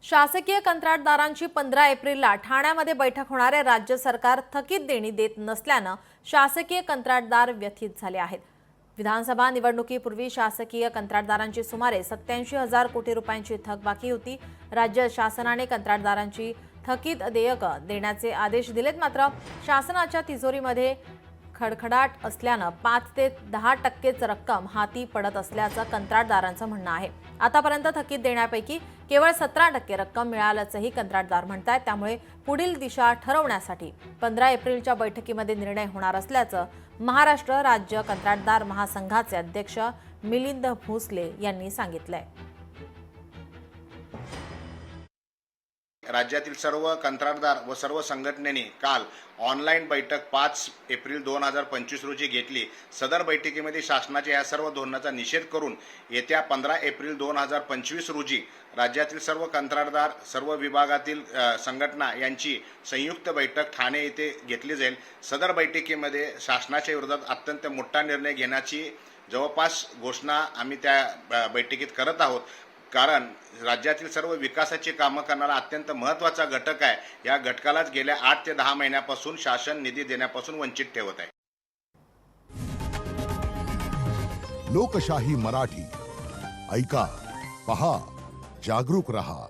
शासकीय कंत्राटदारांची 15 एप्रिलला ठाण्यामध्ये बैठक होणार आहे। राज्य सरकार थकीत देणी देत नसल्याने शासकीय कंत्राटदार व्यथित झाले आहेत। विधानसभा निवडणुकीपूर्वी शासकीय कंत्राटदारांची सुमारे 87,000 कोटी रुपयांची थकबाकी होती। राज्य शासनाने कंत्राटदारांची थकीत देयक देण्याचे आदेश दिलेत, मात्र शासनाच्या तिजोरीमध्ये खडखडाट असल्याने 5 ते 10% रक्कम हाती पडत असल्याचं कंत्राटदारांचं म्हणणं आहे। आतापर्यंत थकीत देण्यापैकी केवळ 17% रक्कम मिळाल्याचंही कंत्राटदार म्हणतात। त्यामुळे पुढील दिशा ठरवण्यासाठी 15 एप्रिलच्या बैठकीमध्ये निर्णय होणार असल्याचं महाराष्ट्र राज्य कंत्राटदार महासंघाचे अध्यक्ष मिलिंद भोसले यांनी सांगितलंय। राज्यातील सर्व कंत्राटदार व सर्व संघटनेने काल ऑनलाईन बैठक 5 एप्रिल 2025 रोजी घेतली। सदर बैठकीमध्ये शासनाच्या या सर्व धोरणाचा निषेध करून येत्या 15 एप्रिल 2025 रोजी राज्यातील सर्व कंत्राटदार सर्व विभागातील संघटना यांची संयुक्त बैठक ठाणे येथे घेतली जाईल। सदर बैठकीमध्ये शासनाच्या विरोधात अत्यंत मोठा निर्णय घेण्याची जवळपास घोषणा आम्ही त्या बैठकीत करत आहोत, कारण राज्यातील सर्व विकासाची कामं करणारा अत्यंत महत्त्वाचा घटक आहे। या घटकालाच गेल्या 8 ते 10 महिन्यापासून शासन निधी देण्यापासून वंचित ठेवत आहे। लोकशाही मराठी ऐका, पहा, जागरूक रहा।